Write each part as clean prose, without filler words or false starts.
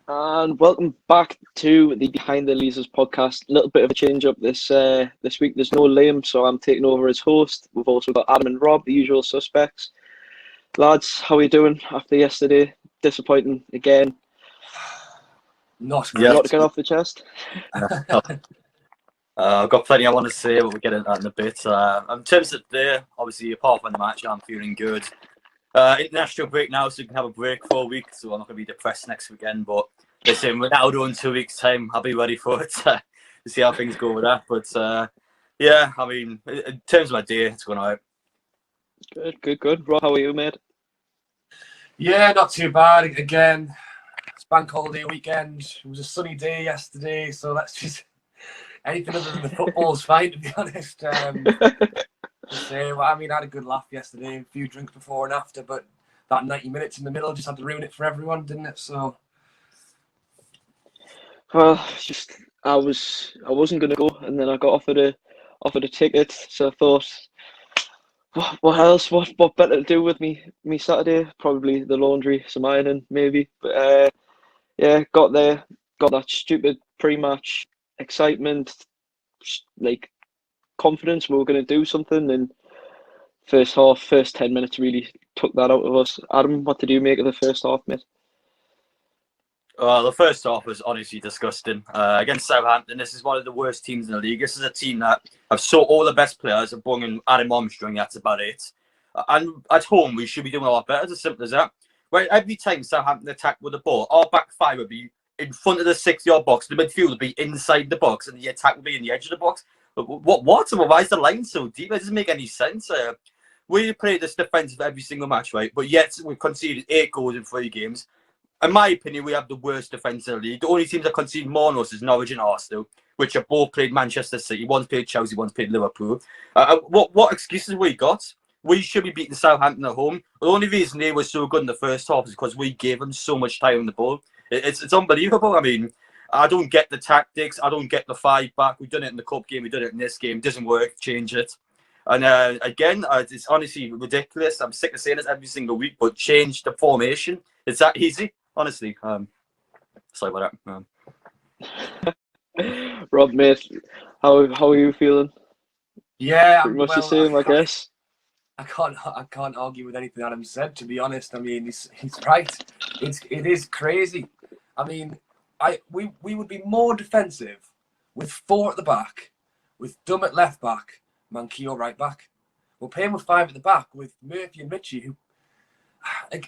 And welcome back to the Behind the Leazes podcast. A little bit of a change up this week. There's no Liam, so I'm taking over as host. We've also got Adam and Rob, the usual suspects. Lads, how are you doing after yesterday? Disappointing again. Not a lot to get off the chest. I've got plenty I want to say, but we'll get into that in a bit. In terms of today, obviously, apart from the match, I'm feeling good. International break now, so you can have a break for a week, so I'm not going to be depressed next weekend. But listen, we're now doing 2 weeks' time. I'll be ready for it to see how things go with that. But yeah, I mean, in terms of my day, it's going all right. Good. Rob, how are you, mate? Yeah, not too bad. Again, it's bank holiday weekend. It was a sunny day yesterday, so let's just anything other than the football's fine, to be honest. I mean, I had a good laugh yesterday, a few drinks before and after, but that 90 minutes in the middle just had to ruin it for everyone, didn't it? So, well, I wasn't gonna go, and then I got offered a ticket, so I thought, what else? What better to do with me Saturday? Probably the laundry, some ironing, maybe. But yeah, got there, got that stupid pre-match excitement, like confidence we were going to do something, and first 10 minutes really took that out of us. Adam, what did you make of the first half, mate? The first half was honestly disgusting. Against Southampton, this is one of the worst teams in the league. This is a team that have sought all the best players and brought in Adam Armstrong. That's about it. And at home, we should be doing a lot better. It's as simple as that. Right, every time Southampton attack with the ball, our back five would be in front of the 6-yard box. The midfield would be inside the box, and the attack would be in the edge of the box. What? Why is the line so deep? It doesn't make any sense. We play this defensive every single match, right? But yet we've conceded 8 goals in 3 games. In my opinion, we have the worst defence in the league. The only teams that concede more than us is Norwich and Arsenal, which have both played Manchester City. One's played Chelsea, one's played Liverpool. What excuses we got? We should be beating Southampton at home. The only reason they were so good in the first half is because we gave them so much time on the ball. It's unbelievable. I mean, I don't get the tactics. I don't get the 5 back. We've done it in the cup game. We did it in this game. It doesn't work. Change it. And again, it's honestly ridiculous. I'm sick of saying this every single week, but change the formation. It's that easy. Honestly, sorry about that. Rob, mate, how are you feeling? Yeah, pretty much the same, I guess. I can't argue with anything Adam said. To be honest, I mean he's right. It is crazy. I mean, we would be more defensive with 4 at the back, with Dumb at left back, Manquillo right back. We're playing with 5 at the back with Murphy and Mitchie, who.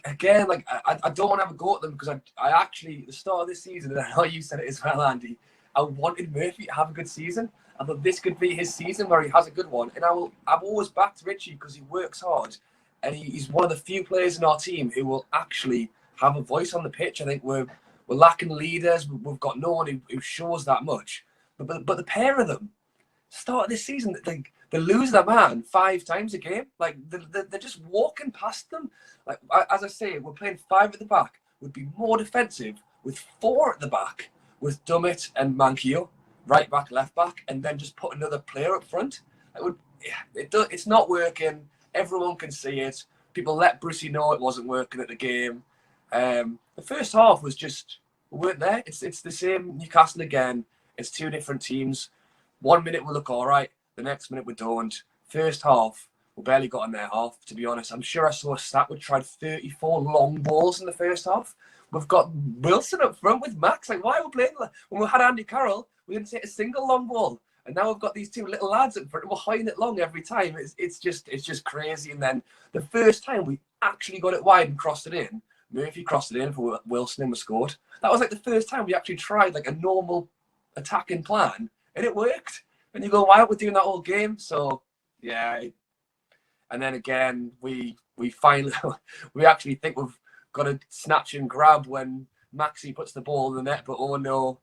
Again, like I don't want to have a go at them because I actually, at the start of this season, and I know you said it as well, Andy, I wanted Murphy to have a good season. I thought this could be his season where he has a good one. And I've always backed Richie because he works hard. And he's one of the few players in our team who will actually have a voice on the pitch. I think we're lacking leaders. We've got no one who shows that much. But the pair of them, start of this season, they lose their man 5 times a game. Like they're just walking past them. Like as I say, we're playing 5 at the back. We'd be more defensive with 4 at the back, with Dummett and Manquillo, right back, left back, and then just put another player up front. It's not working. Everyone can see it. People let Brucey know it wasn't working at the game. The first half was just we weren't there. It's the same Newcastle again. It's 2 different teams. 1 minute we look all right. The next minute we don't. First half, we barely got in their half, to be honest. I'm sure I saw a stat. We tried 34 long balls in the first half. We've got Wilson up front with Max. Like, why are we playing? When we had Andy Carroll, we didn't take a single long ball. And now we've got these 2 little lads up front. We're holding it long every time. It's just crazy. And then the first time we actually got it wide and crossed it in, Murphy crossed it in for Wilson and we scored. That was like the first time we actually tried like a normal attacking plan, and it worked. And you go, why aren't we doing that all game? So, yeah. And then again, we finally, we actually think we've got to snatch and grab when Maxi puts the ball in the net. But oh no,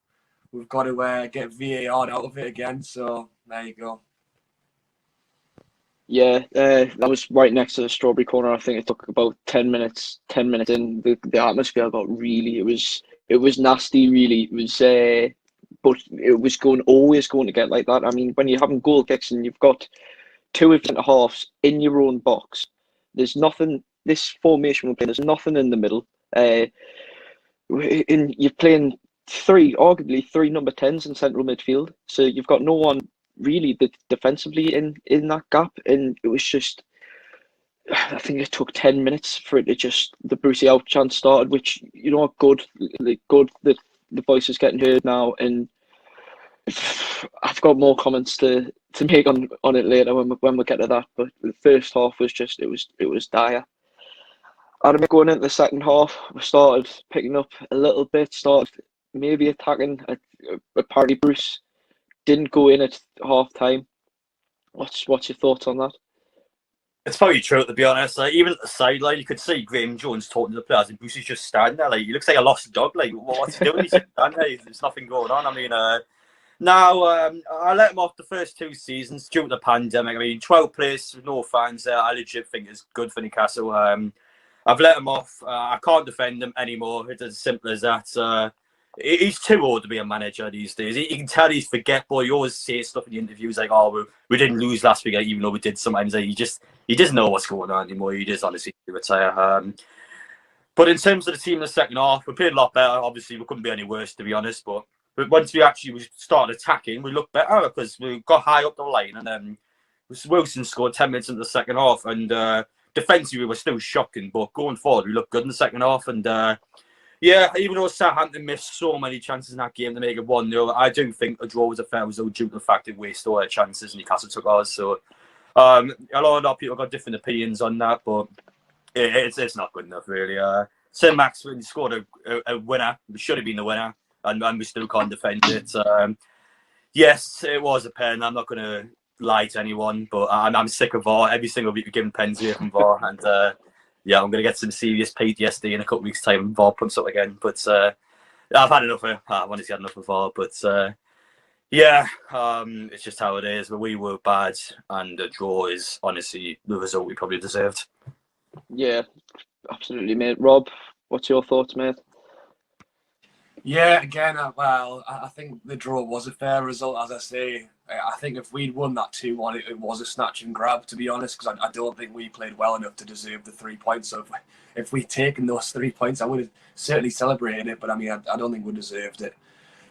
we've got to get VAR out of it again. So, there you go. Yeah, that was right next to the strawberry corner. I think it took about 10 minutes. 10 minutes in, the atmosphere got really. It was nasty. Really, it was. But it was always going to get like that. I mean, when you're having goal kicks and you've got 2 centre halves in your own box, there's nothing. This formation we're playing, there's nothing in the middle. you're playing arguably three number 10s in central midfield, so you've got no one really defensively in that gap, and it was just. I think it took 10 minutes for it to the Brucey out chance started, which, good that the voice is getting heard now. And I've got more comments to make on it later when we get to that. But the first half was it was dire. I admit going into the second half, we started picking up a little bit, started maybe attacking. Apparently Bruce didn't go in at half time. What's your thoughts on that? It's probably true, to be honest. Like, even at the sideline, you could see Graham Jones talking to the players, and Bruce is just standing there. Like, he looks like a lost dog. Like, what's he doing? He's just standing there. There's nothing going on. I mean, now I let him off the first 2 seasons due to the pandemic. I mean, 12 players with no fans there. I legit think it's good for Newcastle. I've let him off. I can't defend him anymore. It's as simple as that. He's too old to be a manager these days. You can tell he's forgetful. He always says stuff in the interviews like, "Oh, we didn't lose last week," even though we did. Sometimes he doesn't know what's going on anymore. He just honestly retire. But in terms of the team in the second half, we played a lot better. Obviously, we couldn't be any worse, to be honest. But once we started attacking, we looked better because we got high up the line, and then Wilson scored 10 minutes into the second half, and defensively we were still shocking. But going forward, we looked good in the second half, and. Yeah, even though Southampton missed so many chances in that game to make it 1-0, I do think a draw was a fair result due to the fact they wasted all their chances and Newcastle took ours. So, a lot of people got different opinions on that, but it's not good enough, really. St. Maxwell scored a winner. We should have been the winner, and we still can't defend it. Yes, it was a pen. I'm not going to lie to anyone, but I'm sick of VAR. Every single week we're giving pens away from VAR, and yeah, I'm going to get some serious PTSD in a couple of weeks' time. VAR pumps up again, but I've had enough of. I've honestly had enough of VAR, but yeah, it's just how it is. But we were bad, and a draw is honestly the result we probably deserved. Yeah, absolutely, mate. Rob, what's your thoughts, mate? Yeah, again, well, I think the draw was a fair result, as I say. I think if we'd won that 2-1, it was a snatch and grab, to be honest, because I don't think we played well enough to deserve the 3 points. So if we'd taken those 3 points, I would have certainly celebrated it, but I mean, I don't think we deserved it.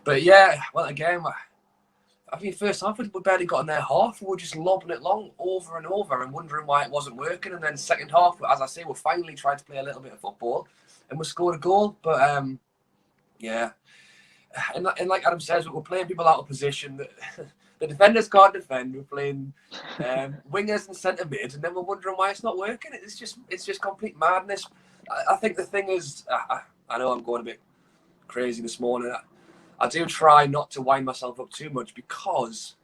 But yeah, well, again, I mean, first half, we barely got in their half. We were just lobbing it long over and over and wondering why it wasn't working. And then second half, as I say, we finally tried to play a little bit of football and we scored a goal. But yeah, and like Adam says, we're playing people out of position. The defenders can't defend. We're playing wingers and centre mid, and then we're wondering why it's not working. It's just complete madness. I think the thing is, I know I'm going a bit crazy this morning. I do try not to wind myself up too much because,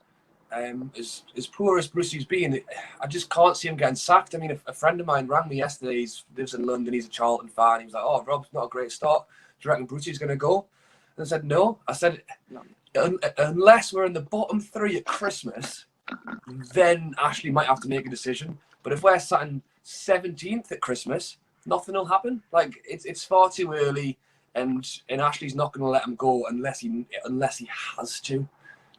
as poor as Brucey's been, I just can't see him getting sacked. I mean, a friend of mine rang me yesterday. He lives in London. He's a Charlton fan. He was like, "Oh, Rob's not a great start. Do you reckon Brucey's going to go?" And I said, "No." I said, "Unless we're in the bottom 3 at Christmas, then Ashley might have to make a decision. But if we're sat in 17th at Christmas, nothing will happen. Like it's far too early." And Ashley's not going to let him go unless he has to.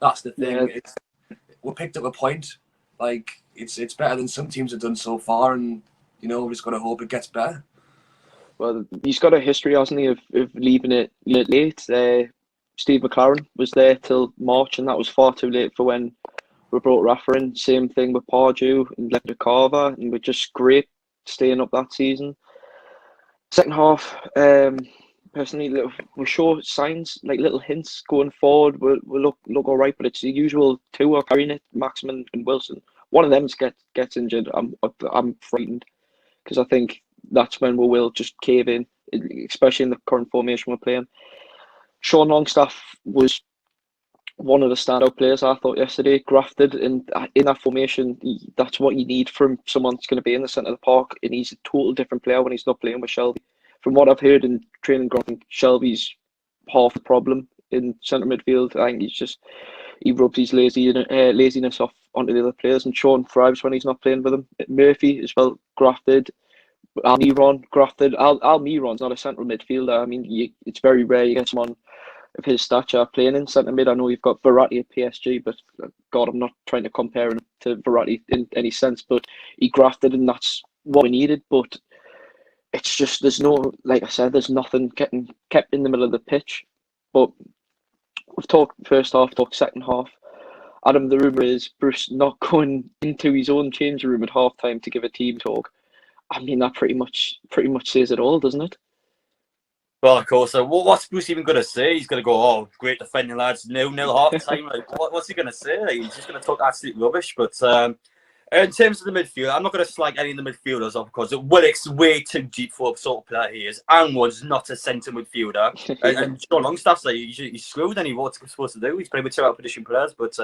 That's the thing. Yeah. We picked up a point. Like it's better than some teams have done so far, and we're just going to hope it gets better. Well, he's got a history, hasn't he, of leaving it late. Steve McLaren was there till March, and that was far too late for when we brought Rafa in. Same thing with Pardew and Lecter Carver, and we're just great staying up that season. Second half, personally, we show signs, like little hints going forward. We'll look all right, but it's the usual 2 are carrying it, Maxman and Wilson. One of them gets injured. I'm frightened because I think that's when we will just cave in, especially in the current formation we're playing. Sean Longstaff was one of the standout players, I thought, yesterday. Grafted in that formation. That's what you need from someone that's going to be in the centre of the park, and he's a total different player when he's not playing with Shelby. From what I've heard in training ground, I think Shelby's half the problem in centre midfield. I think he rubs his laziness off onto the other players, and Sean thrives when he's not playing with him. Murphy as well, grafted. Almiron, grafted. Almiron's not a central midfielder. I mean, it's very rare you get someone of his stature playing in centre mid. I know you've got Verratti at PSG, but God, I'm not trying to compare him to Verratti in any sense, but he grafted, and that's what we needed. But it's just there's no, like I said, there's nothing getting kept in the middle of the pitch. But we've talked first half, talked second half. Adam, the rumour is Bruce not going into his own change room at half time to give a team talk. I mean, that pretty much says it all, doesn't it? Well, of course. So what's Bruce even going to say? He's going to go, "Oh, great defending, lads. 0-0 half time." Like, what's he going to say? Like, he's just going to talk absolute rubbish. But in terms of the midfield, I'm not going to slag any of the midfielders off because Willock's way too deep for the sort of player he is. Anwood's not a centre midfielder. And Sean Longstaff's like, he's screwed and what's he supposed to do? He's playing with two out-of-position players. But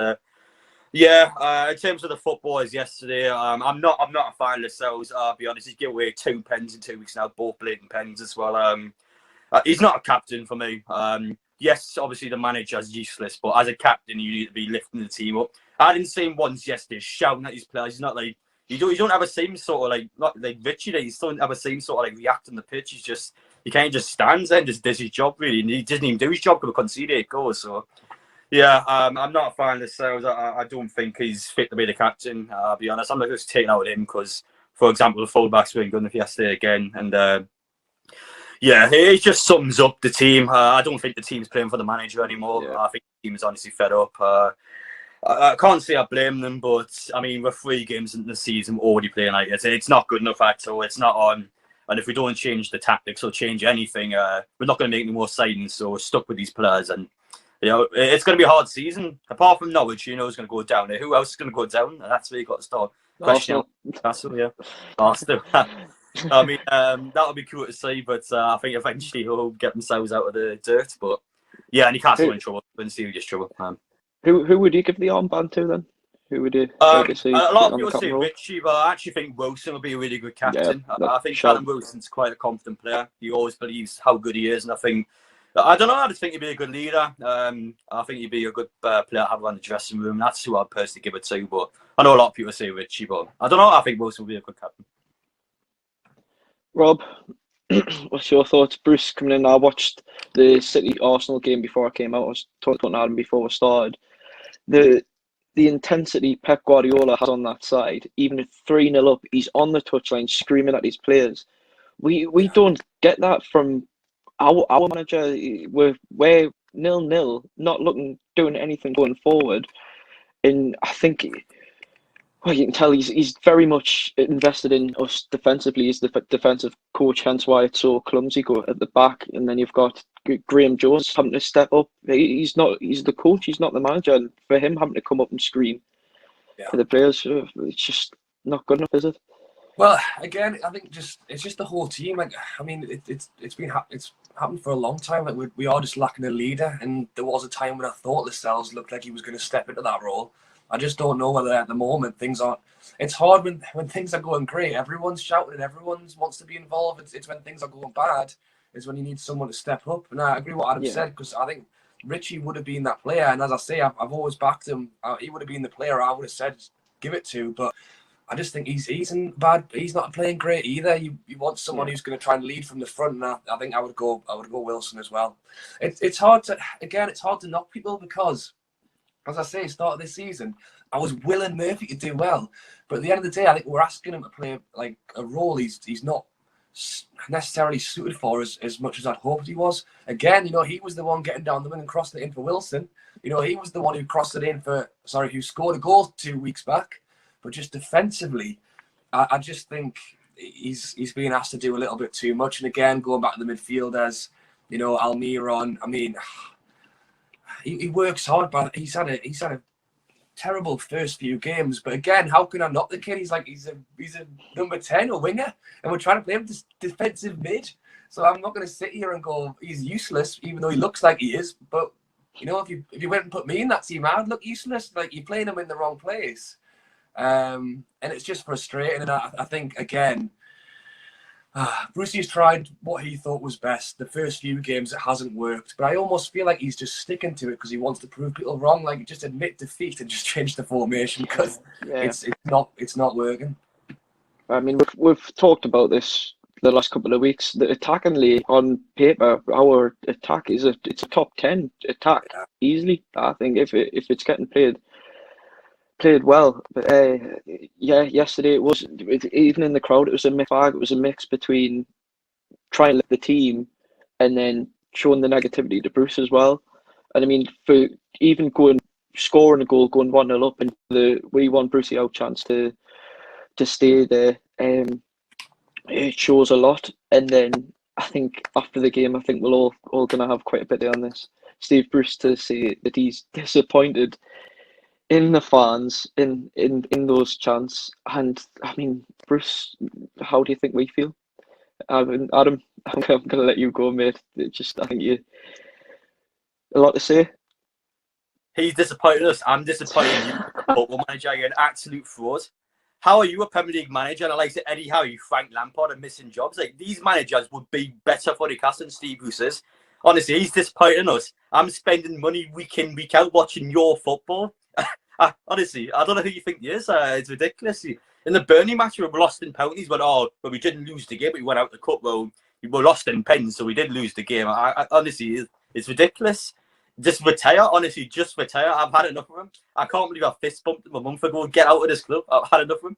in terms of the footballers yesterday, I'm not a fan of Lascelles. I'll be honest, he's given away 2 pens in 2 weeks now, both blatant pens as well. He's not a captain for me. Yes, obviously the manager's useless, but as a captain, you need to be lifting the team up. I didn't see him once yesterday shouting at his players. He's not like you don't have the same sort of like not like Richie. He still don't have the same sort of like react on the pitch. He's just he kind of just stands there and just does his job really, and he doesn't even do his job because we concede 8 goals. So yeah, I'm not a fan of the sales. I don't think he's fit to be the captain. I'll be honest. I'm not just taking out him because, for example, the fullbacks weren't good enough yesterday again, and. Yeah, it just sums up the team. I don't think the team's playing for the manager anymore. Yeah. I think the team is honestly fed up. I can't say I blame them, but I mean, we're 3 games into the season, we're already playing like this. It's not good enough at all. It's not on. And if we don't change the tactics or change anything, we're not going to make any more signings. So we're stuck with these players. And, it's going to be a hard season. Apart from Norwich, it's going to go down. Who else is going to go down? And that's where you got to start. Arsenal. Newcastle, yeah. Arsenal. I mean, that'll be cool to see, but I think eventually he'll get themselves out of the dirt. But yeah, Newcastle in trouble, in serious trouble. Who would you give the armband to then? Who would you A like to see lot of on the people say captain role? Richie, but I actually think Wilson will be a really good captain. Yeah, I think sure. Callum Wilson's quite a confident player. He always believes how good he is, and I don't know. I just think he'd be a good leader. I think he'd be a good player to have around the dressing room. That's who I'd personally give it to. But I know a lot of people say Richie, but I don't know. I think Wilson will be a good captain. Rob, what's your thoughts? Bruce coming in. I watched the City Arsenal game before I came out. I was talking to Adam before we started. The intensity Pep Guardiola has on that side, even at 3-0 up, he's on the touchline screaming at his players. We don't get that from our manager. We're 0-0, not doing anything going forward. And I think, well, you can tell he's very much invested in us defensively. He's the defensive coach, hence why it's so clumsy go at the back. And then you've got Graham Jones having to step up. He's the coach, he's not the manager. And for him having to come up and scream for the players, it's just not good enough, is it? Well, again, I think it's just the whole team. Like, I mean, it's happened for a long time. Like we are just lacking a leader, and there was a time when I thought Lascelles looked like he was going to step into that role. I just don't know whether at the moment things aren't. It's hard when things are going great. Everyone's shouting and everyone wants to be involved. It's when things are going bad is when you need someone to step up. And I agree with what Adam said, because I think Richie would have been that player. And as I say, I've always backed him. He would have been the player I would have said give it to. But I just think he's not playing great either. You want someone who's going to try and lead from the front, and I think I would go Wilson as well. It's hard to knock people because, as I say, start of this season, I was willing Murphy to do well, but at the end of the day, I think we're asking him to play like a role he's not necessarily suited for as much as I'd hoped he was. Again, he was the one getting down the wing and crossing it in for Wilson. He was the one who crossed it in who scored a goal 2 weeks back. But just defensively, I just think he's being asked to do a little bit too much. And again, going back to the midfielders, Almiron. I mean, he works hard, but he's had a terrible first few games. But again, how can I knock the kid? He's a number 10 or winger, and we're trying to play him defensive mid. So I'm not going to sit here and go he's useless, even though he looks like he is. But if you went and put me in that team, I'd look useless. Like you're playing him in the wrong place. And it's just frustrating. And I think, again, Brucey's tried what he thought was best. The first few games, it hasn't worked. But I almost feel like he's just sticking to it because he wants to prove people wrong. Like, just admit defeat and just change the formation because it's not working. I mean, we've talked about this the last couple of weeks. The attackingly on paper, our attack it's a top 10 attack easily. I think if it's getting played well, but yesterday it was even in the crowd. It was a mixed bag. It was a mix between trying to lift the team and then showing the negativity to Bruce as well. And I mean, for even scoring a goal, going 1-0 up, and we want Brucey out chance to stay there. It shows a lot. And then I think after the game, I think we're all going to have quite a bit on this. Steve Bruce to say that he's disappointed in the fans, in those chants. And I mean, Bruce, how do you think we feel? Adam, I'm going to let you go, mate. I think you a lot to say. He's disappointed us. I'm disappointed in you. Football manager, you're an absolute fraud. How are you a Premier League manager? And I like to Eddie Howe, Frank Lampard, and missing jobs. Like, these managers would be better for Newcastle than Steve Bruce is. Honestly, he's disappointing us. I'm spending money week in, week out watching your football. Honestly, I don't know who you think he is. It's ridiculous. In the Burnley match, we were lost in penalties, but we didn't lose the game, but we went out the cup. Well, we were lost in pens, so we did lose the game. Honestly, it's ridiculous. Just retire, honestly, just retire. I've had enough of him. I can't believe I fist bumped him a month ago. Get out of this club. I've had enough of him.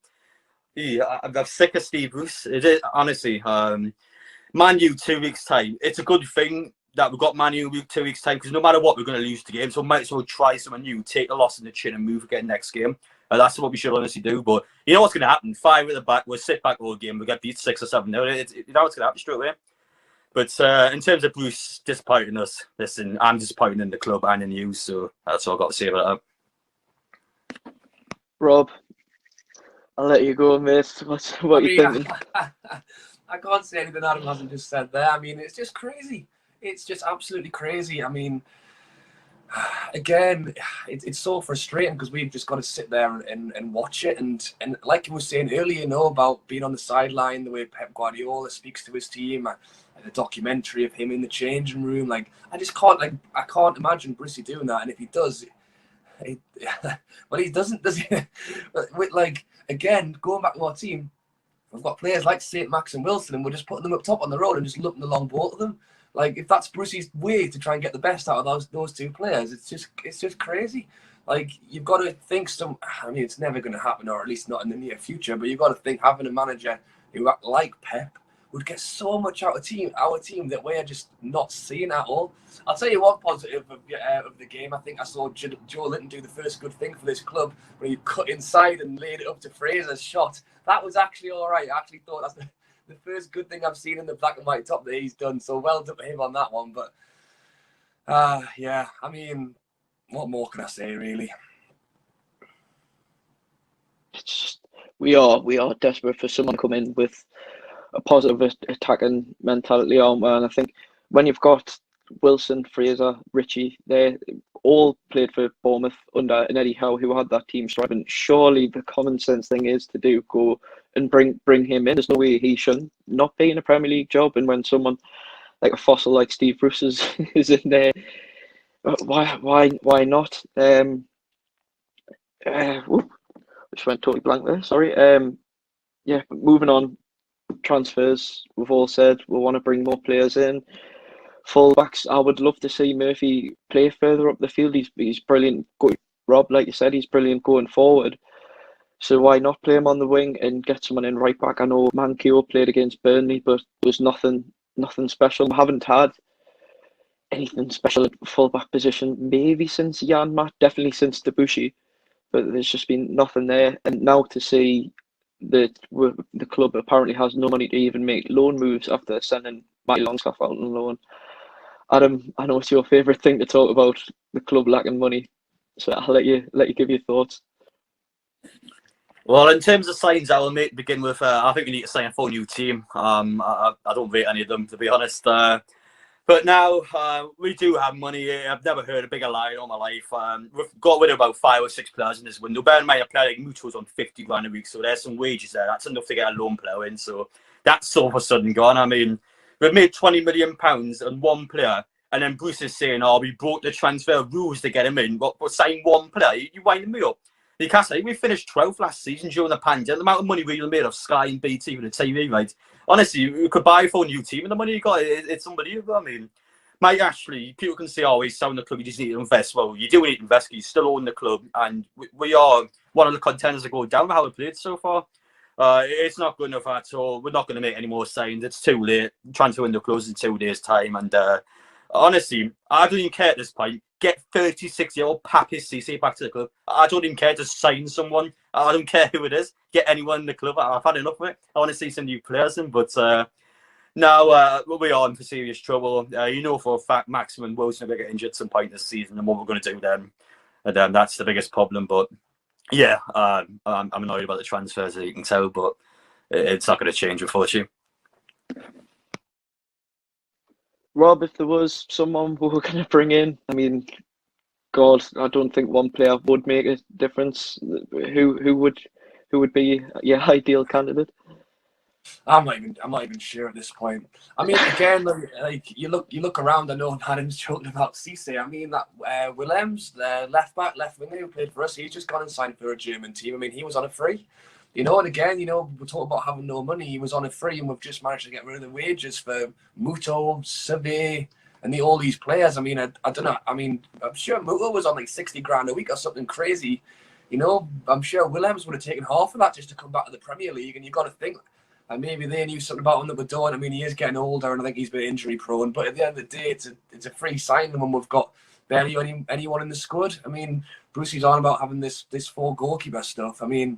Yeah, I'm sick of Steve Bruce. It is, honestly. Man U 2 weeks' time. It's a good thing that we've got Man U 2 weeks' time, because no matter what, we're going to lose the game. So we might as well try something new, take a loss in the chin and move again next game. That's what we should honestly do. But you know what's going to happen? 5 at the back, we'll sit back all game, we'll get beat 6 or 7. You know what's going to happen straight away. But in terms of Bruce disappointing us, listen, I'm disappointed in the club and in you, so that's all I've got to say about that. Rob, I'll let you go, mate. What are you thinking? I can't say anything Adam hasn't just said there. I mean, it's just crazy. It's just absolutely crazy. I mean, again, it's so frustrating because we've just got to sit there and watch it. And like you were saying earlier, about being on the sideline, the way Pep Guardiola speaks to his team, and the documentary of him in the changing room. Like, I can't imagine Brucey doing that. And if he does, well, he doesn't, does he? Like, again, going back to our team, we've got players like St. Max and Wilson, and we're just putting them up top on the road and just looking along both of them. Like, if that's Brucey's way to try and get the best out of those 2 players, it's just crazy. Like, you've got to think I mean, it's never going to happen, or at least not in the near future, but you've got to think having a manager who, like Pep, would get so much out of our team that we're just not seeing at all. I'll tell you one positive of the game. I think I saw Joe Linton do the first good thing for this club when he cut inside and laid it up to Fraser's shot. That was actually all right. I actually thought that's the first good thing I've seen in the black and white top that he's done. So well done for him on that one. But yeah, I mean, what more can I say, really? It's just, we are desperate for someone to come in with a positive attacking mentality, aren't we? And I think when you've got Wilson, Fraser, Richie, they all played for Bournemouth under an Eddie Howe who had that team striving. Surely the common sense thing is to go and bring him in. There's no way he shouldn't not be in a Premier League job. And when someone like a fossil like Steve Bruce is in there, why not? Just went totally blank there. Sorry. Yeah, moving on. Transfers, we've all said we want to bring more players in. Fullbacks, I would love to see Murphy play further up the field. He's brilliant. Rob, like you said, he's brilliant going forward. So why not play him on the wing and get someone in right back? I know Mankio played against Burnley, but there was nothing special. We haven't had anything special at fullback position maybe since Jan Matt, definitely since Debussy, but there's just been nothing there. And now to see that the club apparently has no money to even make loan moves after sending Matty Longstaff out on loan. Adam, I know it's your favourite thing to talk about, the club lacking money, so I'll let you give your thoughts. Well, in terms of signs, I will begin with. I think we need to sign a full new team. I don't rate any of them, to be honest. But now we do have money. I've never heard a bigger lie in all my life. We've got rid of about 5 or 6 players in this window. Bear in mind, a player like Muto's on 50 grand a week, so there's some wages there. That's enough to get a loan player in. So that's all of a sudden gone. I mean, we've made £20 million on one player, and then Bruce is saying, "Oh, we broke the transfer rules to get him in, but sign one player." You winding me up. Newcastle, we finished 12th last season during the pandemic. The amount of money we made off Sky and BT with the TV rights. Honestly, you could buy for a new team, and the money you got, it's unbelievable. I mean, Mike Ashley, people can say, "Oh, he's selling the club, you just need to invest." Well, you do need to invest, you still own the club, and we are one of the contenders to go down with how we played so far. It's not good enough at all. We're not going to make any more signs. It's too late. Transfer window closes in 2 days' time. And honestly, I don't even care at this point. Get 36-year-old Papis Cisse back to the club. I don't even care to sign someone. I don't care who it is. Get anyone in the club. I've had enough of it. I want to see some new players in. But now we are in for serious trouble. You know for a fact Maximum Wilson will get injured at some point this season, and what we're going to do then. And that's the biggest problem. But yeah, I'm annoyed about the transfers, as you can tell, but it's not going to change, unfortunately. Rob, if there was someone we were going to bring in, I mean, God, I don't think one player would make a difference. Who would be your ideal candidate? I'm not even sure at this point. I mean, again, like you look around. I know Adam's talking about Cisse. I mean that Willems, the left winger who played for us, he's just gone and signed for a German team. I mean, he was on a free, and again, we're talking about having no money. He was on a free, and we've just managed to get rid of the wages for Muto, Seve, and all these players. I mean, I don't know. I mean, I'm sure Muto was on like 60 grand a week or something crazy. I'm sure Willems would have taken half of that just to come back to the Premier League, and you've got to think. And maybe they knew something about him that we don't. I mean, he is getting older, and I think he's been injury prone. But at the end of the day, it's a free signing when we've got barely anyone in the squad. I mean, Brucey's on about having this 4 goalkeeper stuff. I mean,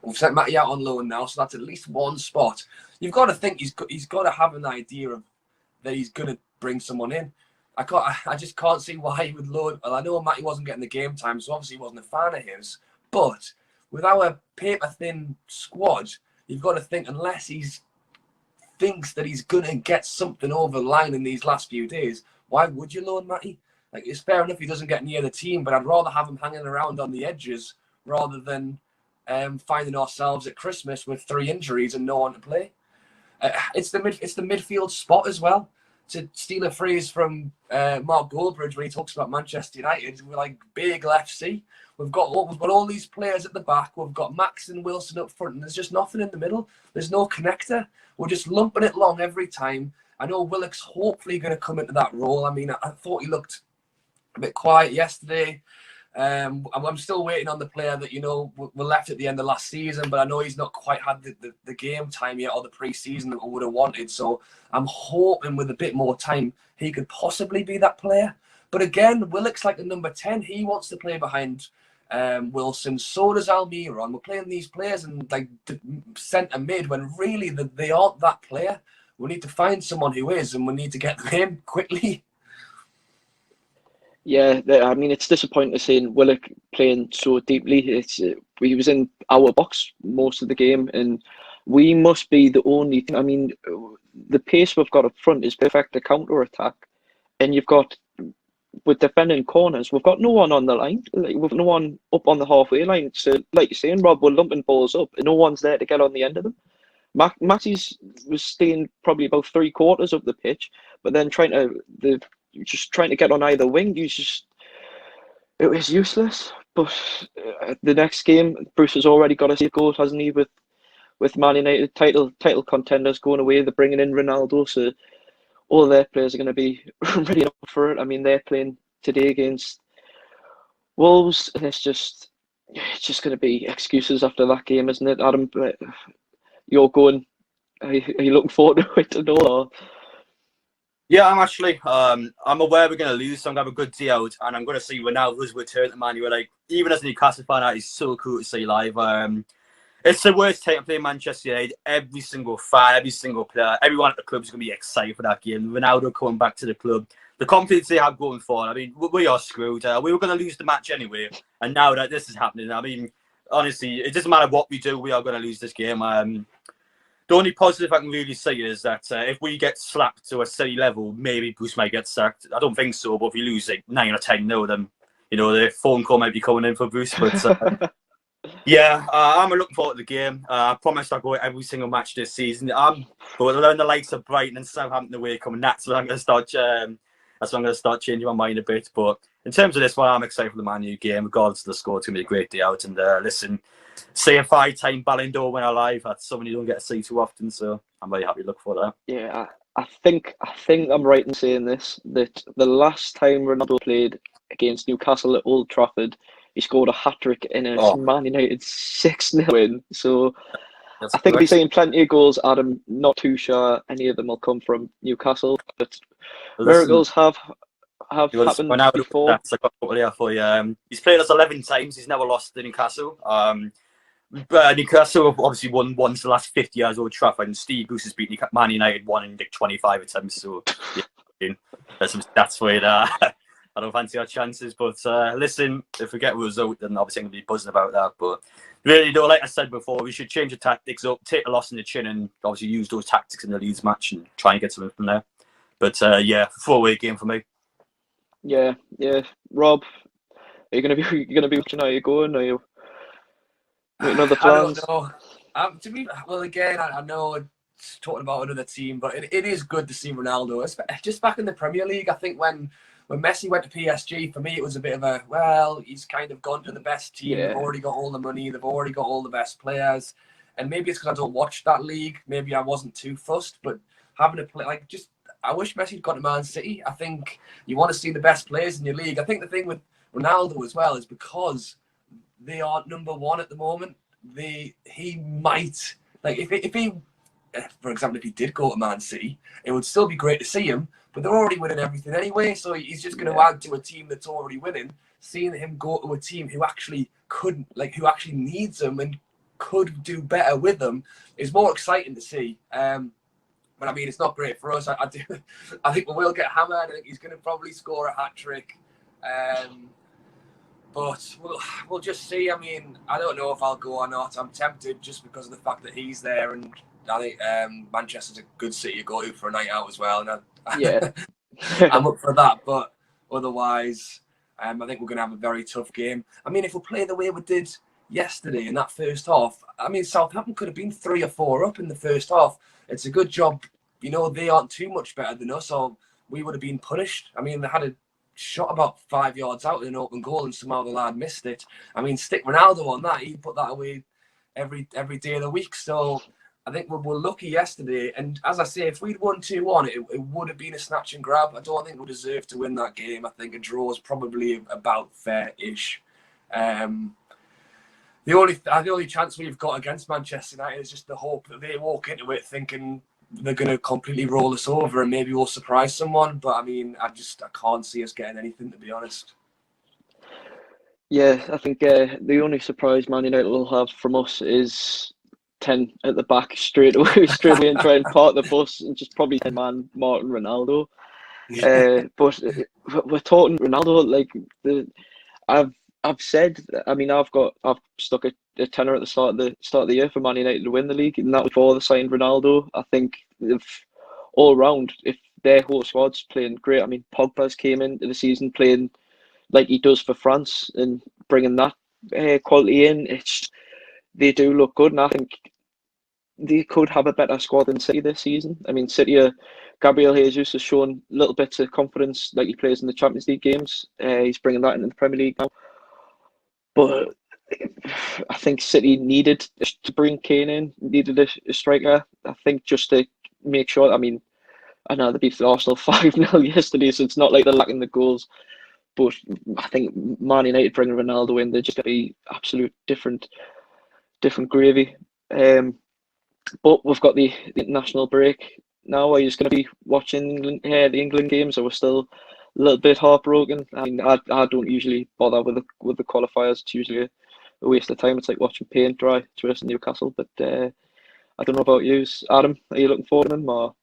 we've sent Matty out on loan now, so that's at least one spot. You've got to think he's got to have an idea of that he's going to bring someone in. I just can't see why he would load. Well, I know Matty wasn't getting the game time, so obviously he wasn't a fan of his. But with our paper thin squad, you've got to think, unless he thinks that he's going to get something over the line in these last few days, why would you loan Matty? Like, it's fair enough he doesn't get near the team, but I'd rather have him hanging around on the edges rather than finding ourselves at Christmas with 3 injuries and no one to play. It's the midfield spot as well. To steal a phrase from Mark Goldbridge when he talks about Manchester United, we're like Bagel FC. We've got all these players at the back. We've got Max and Wilson up front, and there's just nothing in the middle. There's no connector. We're just lumping it long every time. I know Willock's hopefully going to come into that role. I mean, I thought he looked a bit quiet yesterday. I'm still waiting on the player that we left at the end of last season, but I know he's not quite had the game time yet or the pre-season that we would have wanted. So I'm hoping with a bit more time he could possibly be that player. But again, Willock's like the number 10. He wants to play behind Wilson. So does Almiron. We're playing these players in like centre mid when really they aren't that player. We need to find someone who is, and we need to get them in quickly. Yeah, I mean, it's disappointing seeing Willock playing so deeply. He was in our box most of the game, and we must be the only. I mean, the pace we've got up front is perfect to counter attack, and with defending corners, we've got no one on the line. Like, we've no one up on the halfway line. So, like you're saying, Rob, we're lumping balls up, and no one's there to get on the end of them. Matty's was staying probably about 3/4 up the pitch, but then trying to get on either wing. It was useless. But the next game, Bruce has already got a safe goal, hasn't he? With Man United title contenders going away, they're bringing in Ronaldo, so all their players are going to be ready up for it. I mean, they're playing today against Wolves, and it's just going to be excuses after that game, isn't it, Adam? You're going. Are you looking forward to it at all? Or? Yeah, I'm actually. I'm aware we're going to lose, so I'm going to have a good day out, and I'm going to see Ronaldo's return to Man U. Like, even as a Newcastle fan, it's so cool to see live. It's the worst time to play Manchester United. Every single fan, every single player, everyone at the club is going to be excited for that game. Ronaldo coming back to the club, the confidence they have going forward. I mean, we are screwed. We were going to lose the match anyway, and now that this is happening, I mean, honestly, it doesn't matter what we do, we are going to lose this game. The only positive I can really say is that if we get slapped to a silly level, maybe Bruce might get sacked. I don't think so, but if we lose like 9 or 10-0, then the phone call might be coming in for Bruce. But yeah, I'm looking forward to the game. I promised I'll go to every single match this season. But when the likes of Brighton and Southampton away coming, that's when I'm going to start. That's when I'm going to start changing my mind a bit. But in terms of this one, I'm excited for the Man U game. Regardless of the score, it's going to be a great day out. And listen, see a 5-time Ballon d'Or winner live. That's something you don't get to see too often. So I'm very happy to look for that. Yeah, I think I'm right in saying this, that the last time Ronaldo played against Newcastle at Old Trafford, he scored a hat-trick in a Man United 6-0 win. So That's I think we'll be correct. seeing plenty of goals, Adam. Not too sure any of them will come from Newcastle, but Listen, miracles have you got to happened run out of before. stats. I got a couple here for you. He's played us 11 times. He's never lost to Newcastle. Newcastle have obviously won once the last 50 years Old Trafford, and Steve Bruce has beaten Man United one in like 25 attempts. So yeah, there's some stats for you there. I don't fancy our chances, but listen, if we get a result, then obviously I'm going to be buzzing about that. But really, though, like I said before, we should change the tactics up, take a loss in the chin, and obviously use those tactics in the Leeds match and try and get something from there. But yeah, 4-way game for me. Yeah. Rob, are you gonna be watching? Are you going? Are you making other I don't plans? know. Well, again, I know it's talking about another team, but it is good to see Ronaldo. Just back in the Premier League, I think when Messi went to PSG, for me, it was a bit of a, well, he's kind of gone to the best team. Yeah. They've already got all the money. They've already got all the best players. And maybe it's because I don't watch that league. Maybe I wasn't too fussed, but having a play, I wish Messi'd gone to Man City. I think you want to see the best players in your league. I think the thing with Ronaldo as well is because they aren't number one at the moment. He might, like, if he, for example, if he did go to Man City, it would still be great to see him. But they're already winning everything anyway, so he's just going to add to a team that's already winning. Seeing him go to a team who actually who actually needs him and could do better with them, is more exciting to see. But I mean, it's not great for us. I think we will get hammered. I think he's going to probably score a hat trick. But we'll just see. I mean, I don't know if I'll go or not. I'm tempted just because of the fact that he's there, and I think Manchester's a good city to go to for a night out as well. And Yeah. I'm up for that. But otherwise, I think we're going to have a very tough game. I mean, if we play the way we did yesterday in that first half, I mean, Southampton could have been 3 or 4 up in the first half. It's a good job. You know, they aren't too much better than us, or we would have been punished. I mean, they had a shot about 5 yards out in an open goal, and somehow the lad missed it. I mean, stick Ronaldo on that, he'd put that away every day of the week. So I think we were lucky yesterday. And as I say, if we'd won 2-1, it would have been a snatch and grab. I don't think we deserve to win that game. I think a draw is probably about fair-ish. The only chance we've got against Manchester United is just the hope that they walk into it thinking they're going to completely roll us over and maybe we'll surprise someone. But I mean, I can't see us getting anything, to be honest. Yeah, I think the only surprise Man United will have from us is 10 at the back straight away and try and park the bus and just probably 10-man Martin Ronaldo. But we're talking Ronaldo, like I've said, I mean, I've stuck a tenner at the start of the year for Man United to win the league, and that was before they signed Ronaldo. I think if all round, if their whole squad's playing great, I mean, Pogba's came into the season playing like he does for France and bringing that quality in. They do look good, and I think they could have a better squad than City this season. I mean, City, Gabriel Jesus has shown little bits of confidence, like he plays in the Champions League games. He's bringing that into the Premier League now. But I think City needed to bring Kane in, needed a striker. I think just to make sure. I mean, I know they beat Arsenal 5-0 yesterday, so it's not like they're lacking the goals. But I think Man United bringing Ronaldo in, they're just going to be absolute different gravy. But we've got the international break now. Are you just going to be watching the England games, or we're still a little bit heartbroken? I mean, I don't usually bother with the qualifiers. It's usually a waste of time. It's like watching paint dry versus Newcastle. But I don't know about you, Adam. Are you looking forward to them? Or?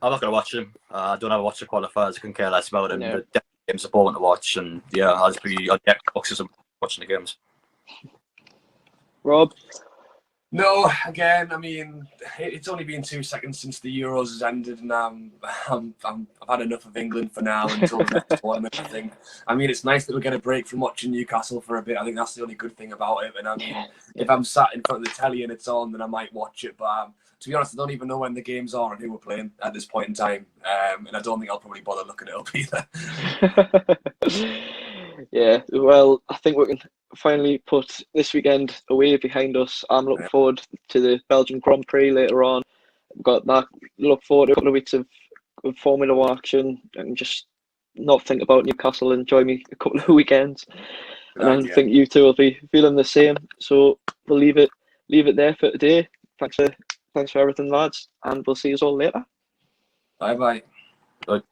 I'm not going to watch them. I don't ever watch the qualifiers. I can care less about them. Yeah. The games are boring to watch, and yeah, I'll just be on the Xboxes and watching the games. Rob? No, again, I mean, it's only been 2 seconds since the Euros has ended, and I've had enough of England for now until the next tournament, I think. I mean, it's nice that we get a break from watching Newcastle for a bit. I think that's the only good thing about it. And I mean, if I'm sat in front of the telly and it's on, then I might watch it. But to be honest, I don't even know when the games are and who we're playing at this point in time. And I don't think I'll probably bother looking it up either. Yeah, well, I think we can finally put this weekend away behind us. I'm looking forward to the Belgian Grand Prix later on. We've got that. Look forward to a couple of weeks of Formula One action and just not think about Newcastle and enjoy me a couple of weekends. And I think you two will be feeling the same. So we'll leave it leave it there for today. Thanks for everything, lads, and we'll see you all later. Bye bye. But